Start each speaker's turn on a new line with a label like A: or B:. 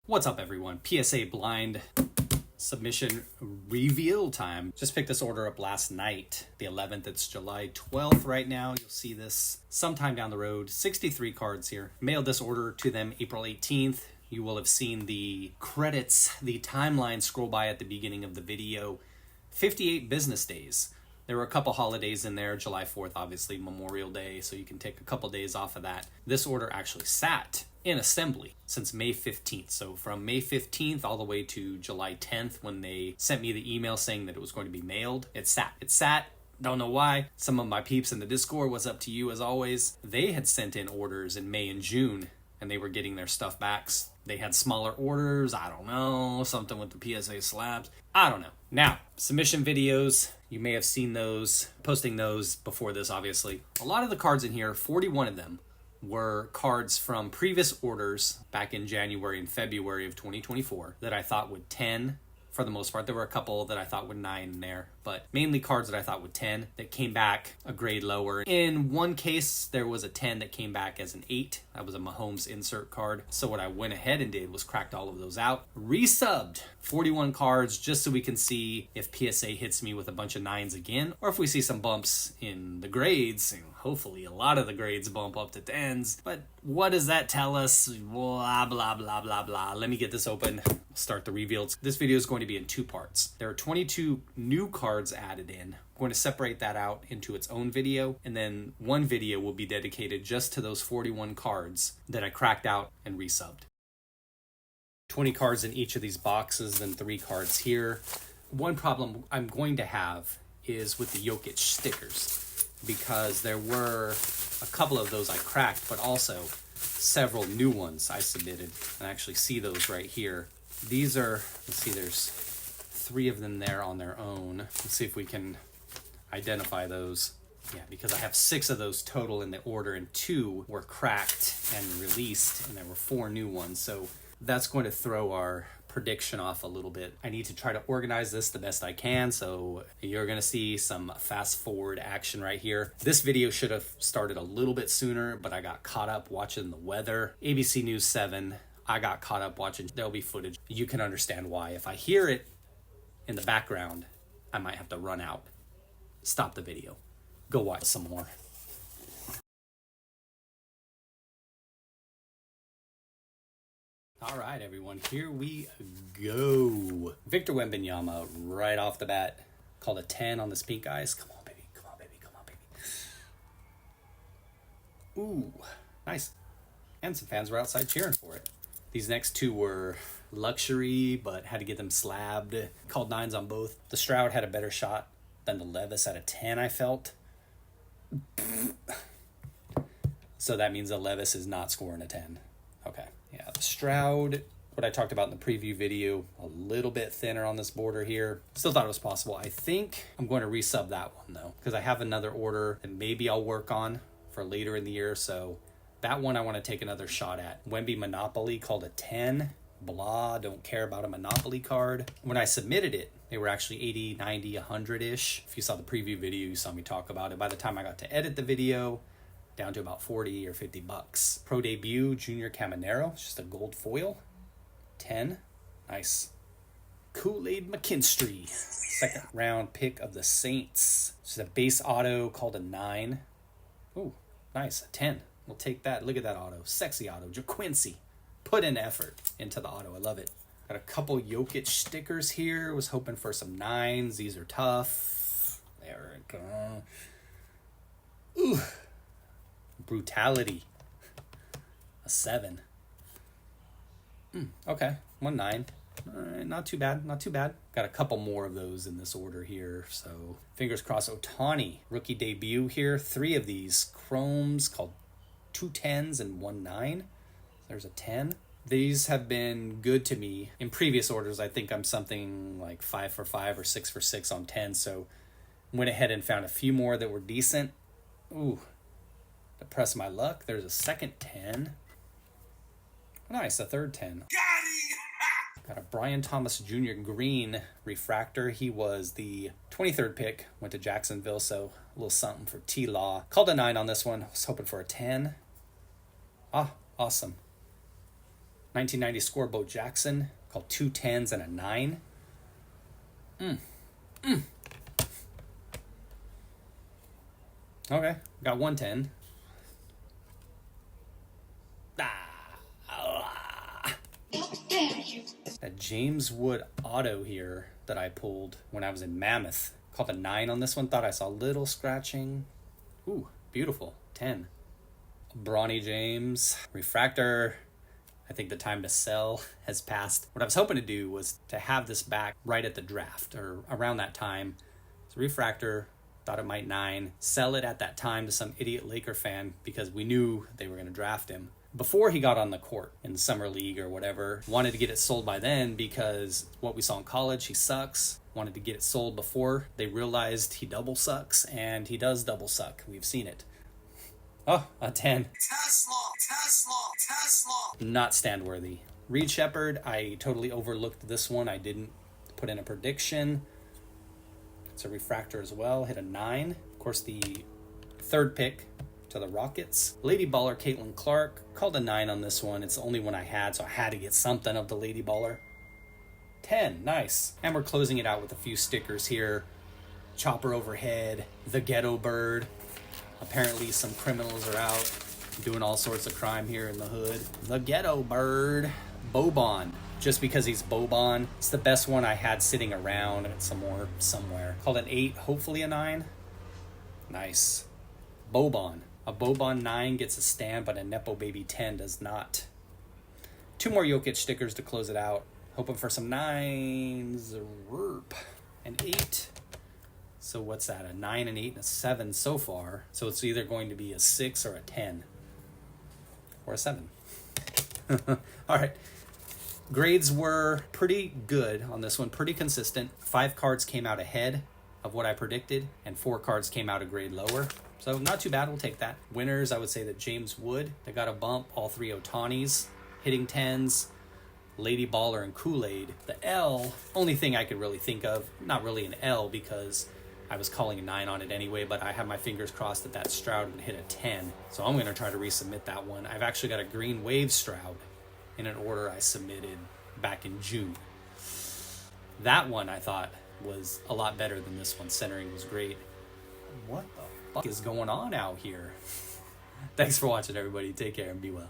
A: What's up, everyone? PSA Blind submission reveal time. Just picked this order up last night, the 11th. It's July 12th right now. You'll see this sometime down the road. 63 cards here. Mailed this order to them April 18th. You will have seen the credits, the timeline scroll by at the beginning of the video. 58 business days. There were a couple holidays in there. July 4th, obviously, Memorial Day, so you can take a couple days off of that. This order actually sat in assembly since May 15th. So from May 15th all the way to July 10th, when they sent me the email saying that it was going to be mailed, it sat. Don't know why. Some of my peeps in the Discord, what's up to you as always, they had sent in orders in May and June, and they were getting their stuff back. They had smaller orders, I don't know, something with the PSA slabs, I don't know. Now, submission videos, you may have seen those, posting those before this, obviously. A lot of the cards in here, 41 of them, were cards from previous orders back in January and February of 2024 that I thought would 10 for the most part. There were a couple that I thought would 9 in there, but mainly cards that I thought would 10 that came back a grade lower. In one case, there was a 10 that came back as an 8. That was a Mahomes insert card. So what I went ahead and did was cracked all of those out. Resubbed 41 cards just so we can see if PSA hits me with a bunch of 9s again, or if we see some bumps in the grades. Hopefully a lot of the grades bump up to 10s. But what does that tell us? Blah, blah, blah, blah, blah. Let me get this open. Start the reveals. This video is going to be in 2 parts. There are 22 new cards added in. I'm going to separate that out into its own video, and then one video will be dedicated just to those 41 cards that I cracked out and resubbed. 20 cards in each of these boxes, then 3 cards here. One problem I'm going to have is with the Jokic stickers, because there were a couple of those I cracked, but also several new ones I submitted. And I actually see those right here. These are, let's see, there's 3 of them there on their own. Let's see if we can identify those. Yeah, because I have 6 of those total in the order, and 2 were cracked and released, and there were 4 new ones. So that's going to throw our prediction off a little bit. I need to try to organize this the best I can, so you're going to see some fast forward action right here. This video should have started a little bit sooner, but I got caught up watching the weather. ABC News 7, I got caught up watching. There'll be footage. You can understand why. If I hear it in the background, I might have to run out, stop the video, go watch some more. All right, everyone, here we go. Victor Wembanyama right off the bat. Called a 10 on this pink eyes. Come on, baby. Come on, baby. Come on, baby. Ooh, nice. And some fans were outside cheering for it. These next 2 were luxury, but had to get them slabbed. Called 9s on both. The Stroud had a better shot than the Levis at a 10, I felt. So that means the Levis is not scoring a 10. Okay. Yeah, the Stroud, what I talked about in the preview video, a little bit thinner on this border here. Still thought it was possible. I think I'm going to resub that one, though, because I have another order that maybe I'll work on for later in the year. So that one I want to take another shot at. Wemby Monopoly called a 10. Blah, don't care about a Monopoly card. When I submitted it, they were actually 80, 90, 100-ish. If you saw the preview video, you saw me talk about it. By the time I got to edit the video, down to about 40 or 50 bucks. Pro debut, Junior Caminero. It's just a gold foil. 10. Nice. Kool-Aid McKinstry. Second round pick of the Saints. Just a base auto called a 9. Ooh, nice. A 10. We'll take that. Look at that auto. Sexy auto. JaQuincy. Put in effort into the auto. I love it. Got a couple Jokic stickers here. Was hoping for some 9s. These are tough. There we go. Ooh. Brutality. A 7. Okay, 1 9. All right, not too bad, not too bad. Got a couple more of those in this order here, so fingers crossed. Ohtani, rookie debut here. 3 of these chromes called 2 10s and 1 9. There's a 10. These have been good to me. In previous orders, I think I'm something like 5 for 5 or 6 for 6 on 10, so went ahead and found a few more that were decent. Ooh. To press my luck, there's a second 10. Nice, a third 10. Got a Brian Thomas Jr. green refractor. He was the 23rd pick, went to Jacksonville, so a little something for T-Law. Called a 9 on this one, was hoping for a 10. Ah, awesome. 1990 score Bo Jackson, called 2 10s and a 9. Okay, got 110. A James Wood auto here that I pulled when I was in Mammoth. Called a 9 on this one. Thought I saw a little scratching. Ooh, beautiful. 10. Bronny James. Refractor. I think the time to sell has passed. What I was hoping to do was to have this back right at the draft or around that time. So refractor, thought it might 9. Sell it at that time to some idiot Laker fan because we knew they were going to draft him before he got on the court in summer league or whatever. Wanted to get it sold by then because what we saw in college, he sucks. Wanted to get it sold before they realized he double sucks, and he does double suck. We've seen it. Oh, a 10. Tesla. Not stand worthy. Reed Shepherd, I totally overlooked this one. I didn't put in a prediction. It's a refractor as well. Hit a 9. Of course, the third pick to the Rockets. Lady Baller Caitlin Clark, called a 9 on this one. It's the only one I had, so I had to get something of the Lady Baller. 10, nice. And we're closing it out with a few stickers here. Chopper overhead, the Ghetto Bird. Apparently some criminals are out doing all sorts of crime here in the hood. The Ghetto Bird. Boban. Just because he's Boban. It's the best one I had sitting around and some more somewhere. Called an 8, hopefully a 9. Nice. Boban. A Boban 9 gets a stand, but a Nepo Baby 10 does not. 2 more Jokic stickers to close it out. Hoping for some 9s. An 8. So what's that? A 9, an 8, and a 7 so far. So it's either going to be a 6 or a 10. Or a 7. All right. Grades were pretty good on this one. Pretty consistent. 5 cards came out ahead of what I predicted, and 4 cards came out a grade lower. So not too bad. We'll take that. Winners, I would say that James Wood. They got a bump. All 3 Otanis. Hitting 10s. Lady Baller and Kool-Aid. The L, only thing I could really think of, not really an L because I was calling a 9 on it anyway, but I have my fingers crossed that Stroud would hit a 10. So I'm going to try to resubmit that one. I've actually got a green wave Stroud in an order I submitted back in June. That one I thought was a lot better than this one. Centering was great. What the fuck is going on out here? Thanks for watching, everybody. Take care and be well.